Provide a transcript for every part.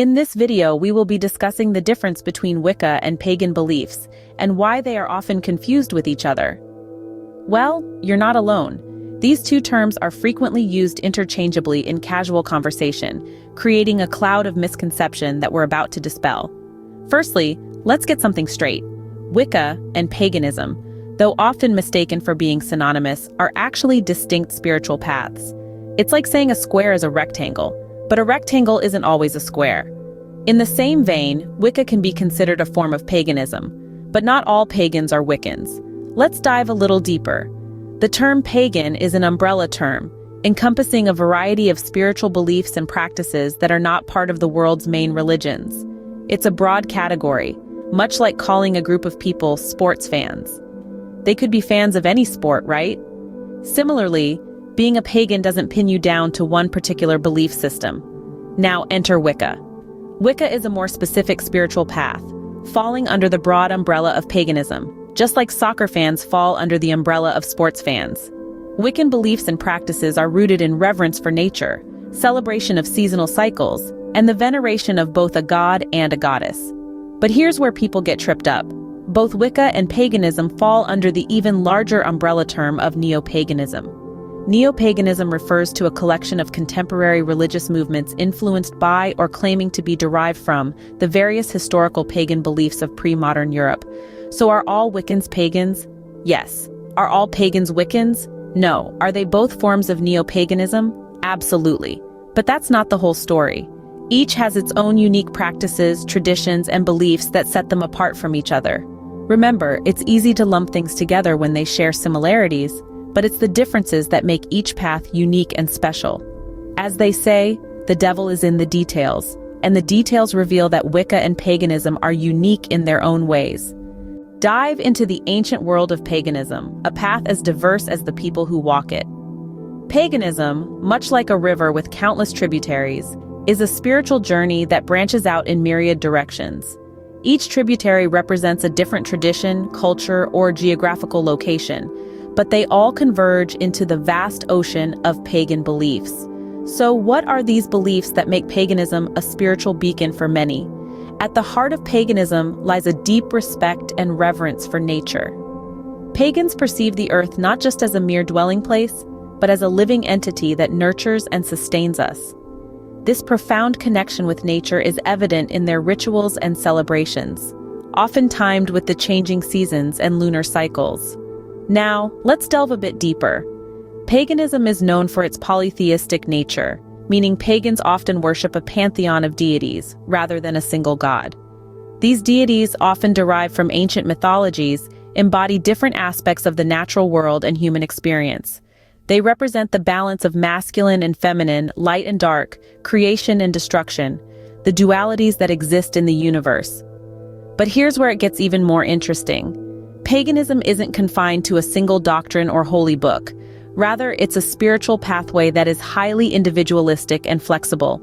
In this video, we will be discussing the difference between Wicca and pagan beliefs and why they are often confused with each other. Well, you're not alone. These two terms are frequently used interchangeably in casual conversation, creating a cloud of misconception that we're about to dispel. Firstly, let's get something straight. Wicca and paganism, though often mistaken for being synonymous, are actually distinct spiritual paths. It's like saying a square is a rectangle, but a rectangle isn't always a square. In the same vein, Wicca can be considered a form of paganism, but not all pagans are Wiccans. Let's dive a little deeper. The term pagan is an umbrella term, encompassing a variety of spiritual beliefs and practices that are not part of the world's main religions. It's a broad category, much like calling a group of people sports fans. They could be fans of any sport, right? Similarly, being a pagan doesn't pin you down to one particular belief system. Now enter Wicca. Wicca is a more specific spiritual path, falling under the broad umbrella of paganism, just like soccer fans fall under the umbrella of sports fans. Wiccan beliefs and practices are rooted in reverence for nature, celebration of seasonal cycles, and the veneration of both a god and a goddess. But here's where people get tripped up. Both Wicca and paganism fall under the even larger umbrella term of neo-paganism. Neo-paganism refers to a collection of contemporary religious movements influenced by or claiming to be derived from the various historical pagan beliefs of pre-modern Europe. So are all Wiccans pagans? Yes. Are all pagans Wiccans? No. Are they both forms of neo-paganism? Absolutely. But that's not the whole story. Each has its own unique practices, traditions, and beliefs that set them apart from each other. Remember, it's easy to lump things together when they share similarities, but it's the differences that make each path unique and special. As they say, the devil is in the details, and the details reveal that Wicca and paganism are unique in their own ways. Dive into the ancient world of paganism, a path as diverse as the people who walk it. Paganism, much like a river with countless tributaries, is a spiritual journey that branches out in myriad directions. Each tributary represents a different tradition, culture, or geographical location, but they all converge into the vast ocean of pagan beliefs. So what are these beliefs that make paganism a spiritual beacon for many? At the heart of paganism lies a deep respect and reverence for nature. Pagans perceive the earth not just as a mere dwelling place, but as a living entity that nurtures and sustains us. This profound connection with nature is evident in their rituals and celebrations, often timed with the changing seasons and lunar cycles. Now, let's delve a bit deeper. Paganism is known for its polytheistic nature, meaning pagans often worship a pantheon of deities rather than a single god. These deities, often derived from ancient mythologies, embody different aspects of the natural world and human experience. They represent the balance of masculine and feminine, light and dark, creation and destruction, the dualities that exist in the universe. But here's where it gets even more interesting. Paganism isn't confined to a single doctrine or holy book. Rather, it's a spiritual pathway that is highly individualistic and flexible.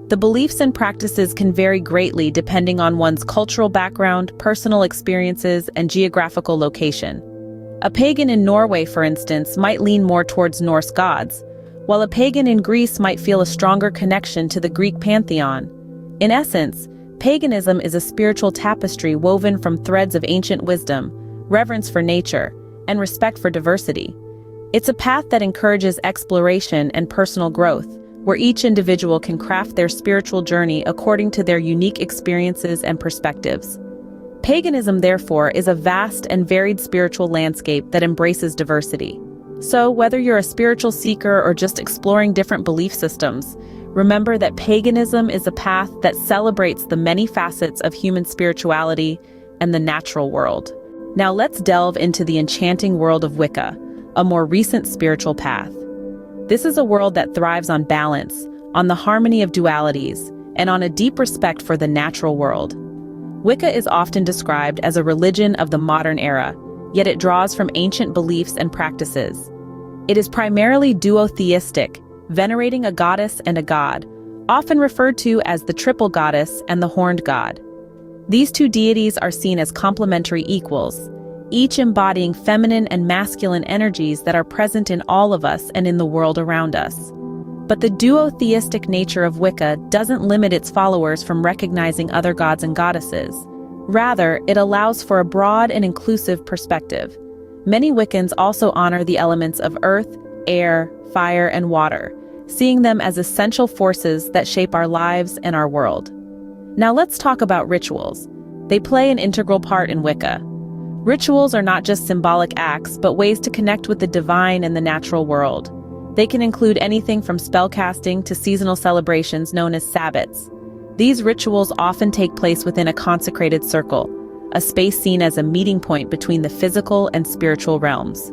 The beliefs and practices can vary greatly depending on one's cultural background, personal experiences, and geographical location. A pagan in Norway, for instance, might lean more towards Norse gods, while a pagan in Greece might feel a stronger connection to the Greek pantheon. In essence, paganism is a spiritual tapestry woven from threads of ancient wisdom, reverence for nature, and respect for diversity. It's a path that encourages exploration and personal growth, where each individual can craft their spiritual journey according to their unique experiences and perspectives. Paganism, therefore, is a vast and varied spiritual landscape that embraces diversity. So, whether you're a spiritual seeker or just exploring different belief systems, remember that paganism is a path that celebrates the many facets of human spirituality and the natural world. Now let's delve into the enchanting world of Wicca, a more recent spiritual path. This is a world that thrives on balance, on the harmony of dualities, and on a deep respect for the natural world. Wicca is often described as a religion of the modern era, yet it draws from ancient beliefs and practices. It is primarily duotheistic, venerating a goddess and a god, often referred to as the triple goddess and the horned god. These two deities are seen as complementary equals, each embodying feminine and masculine energies that are present in all of us and in the world around us. But the duotheistic nature of Wicca doesn't limit its followers from recognizing other gods and goddesses. Rather, it allows for a broad and inclusive perspective. Many Wiccans also honor the elements of earth, air, fire, and water, seeing them as essential forces that shape our lives and our world. Now let's talk about rituals. They play an integral part in Wicca. Rituals are not just symbolic acts, but ways to connect with the divine and the natural world. They can include anything from spellcasting to seasonal celebrations known as sabbats. These rituals often take place within a consecrated circle, a space seen as a meeting point between the physical and spiritual realms.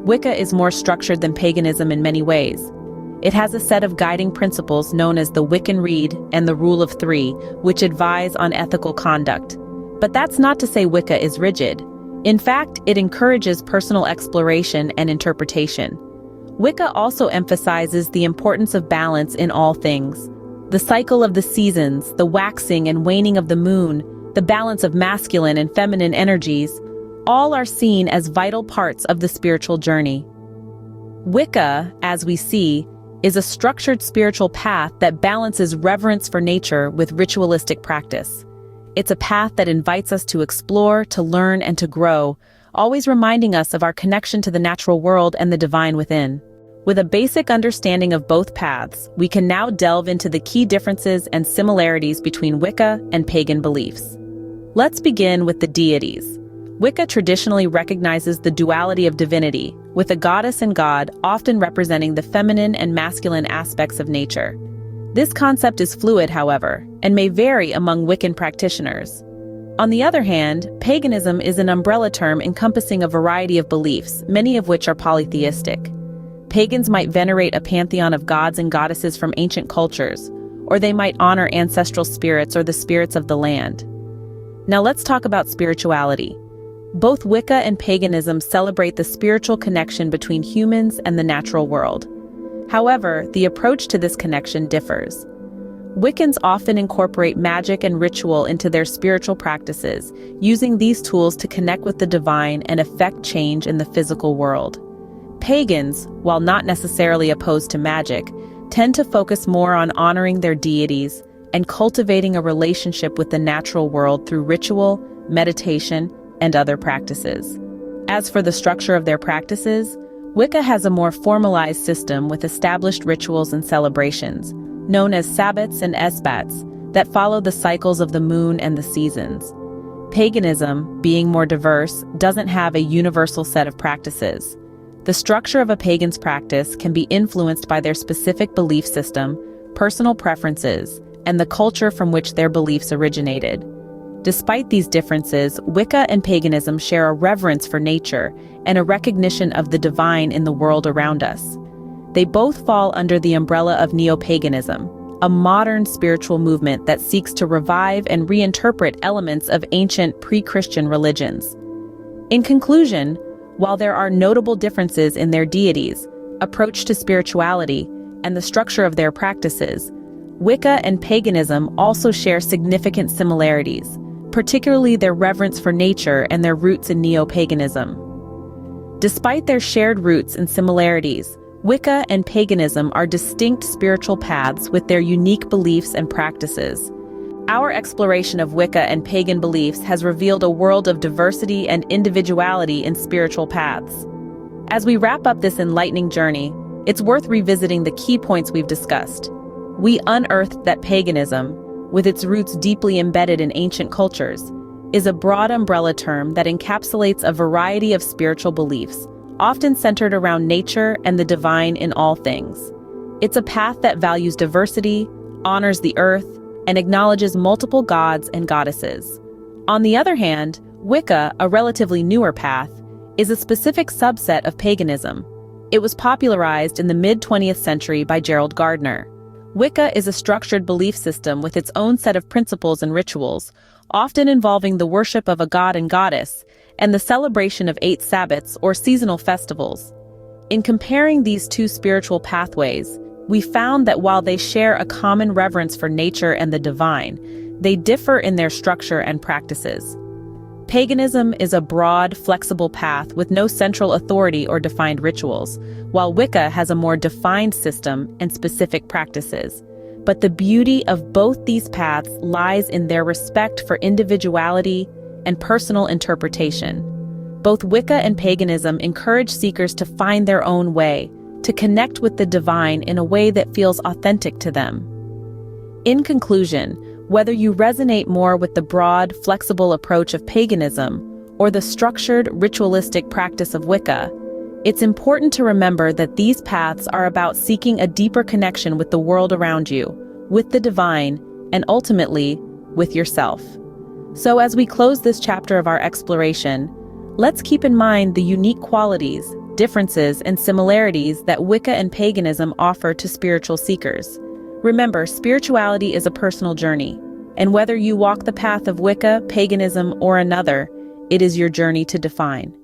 Wicca is more structured than paganism in many ways. It has a set of guiding principles known as the Wiccan Rede and the Rule of Three, which advise on ethical conduct. But that's not to say Wicca is rigid. In fact, it encourages personal exploration and interpretation. Wicca also emphasizes the importance of balance in all things. The cycle of the seasons, the waxing and waning of the moon, the balance of masculine and feminine energies, all are seen as vital parts of the spiritual journey. Wicca, as we see, is a structured spiritual path that balances reverence for nature with ritualistic practice. It's a path that invites us to explore, to learn, and to grow, always reminding us of our connection to the natural world and the divine within. With a basic understanding of both paths, we can now delve into the key differences and similarities between Wicca and pagan beliefs. Let's begin with the deities. Wicca traditionally recognizes the duality of divinity, with a goddess and god often representing the feminine and masculine aspects of nature. This concept is fluid, however, and may vary among Wiccan practitioners. On the other hand, paganism is an umbrella term encompassing a variety of beliefs, many of which are polytheistic. Pagans might venerate a pantheon of gods and goddesses from ancient cultures, or they might honor ancestral spirits or the spirits of the land. Now let's talk about spirituality. Both Wicca and paganism celebrate the spiritual connection between humans and the natural world. However, the approach to this connection differs. Wiccans often incorporate magic and ritual into their spiritual practices, using these tools to connect with the divine and effect change in the physical world. Pagans, while not necessarily opposed to magic, tend to focus more on honoring their deities and cultivating a relationship with the natural world through ritual, meditation, and other practices. As for the structure of their practices, Wicca has a more formalized system with established rituals and celebrations, known as sabbats and esbats, that follow the cycles of the moon and the seasons. Paganism, being more diverse, doesn't have a universal set of practices. The structure of a pagan's practice can be influenced by their specific belief system, personal preferences, and the culture from which their beliefs originated. Despite these differences, Wicca and paganism share a reverence for nature and a recognition of the divine in the world around us. They both fall under the umbrella of neo-paganism, a modern spiritual movement that seeks to revive and reinterpret elements of ancient pre-Christian religions. In conclusion, while there are notable differences in their deities, approach to spirituality, and the structure of their practices, Wicca and paganism also share significant similarities, particularly their reverence for nature and their roots in neo-paganism. Despite their shared roots and similarities, Wicca and paganism are distinct spiritual paths with their unique beliefs and practices. Our exploration of Wicca and pagan beliefs has revealed a world of diversity and individuality in spiritual paths. As we wrap up this enlightening journey, it's worth revisiting the key points we've discussed. We unearthed that paganism, with its roots deeply embedded in ancient cultures, is a broad umbrella term that encapsulates a variety of spiritual beliefs, often centered around nature and the divine in all things. It's a path that values diversity, honors the earth, and acknowledges multiple gods and goddesses. On the other hand, Wicca, a relatively newer path, is a specific subset of paganism. It was popularized in the mid-20th century by Gerald Gardner. Wicca is a structured belief system with its own set of principles and rituals, often involving the worship of a god and goddess, and the celebration of 8 sabbats or seasonal festivals. In comparing these two spiritual pathways, we found that while they share a common reverence for nature and the divine, they differ in their structure and practices. Paganism is a broad, flexible path with no central authority or defined rituals, while Wicca has a more defined system and specific practices. But the beauty of both these paths lies in their respect for individuality and personal interpretation. Both Wicca and paganism encourage seekers to find their own way, to connect with the divine in a way that feels authentic to them. In conclusion, whether you resonate more with the broad, flexible approach of paganism or the structured, ritualistic practice of Wicca, it's important to remember that these paths are about seeking a deeper connection with the world around you, with the divine, and ultimately, with yourself. So as we close this chapter of our exploration, let's keep in mind the unique qualities, differences, and similarities that Wicca and paganism offer to spiritual seekers. Remember, spirituality is a personal journey, and whether you walk the path of Wicca, paganism, or another, it is your journey to define.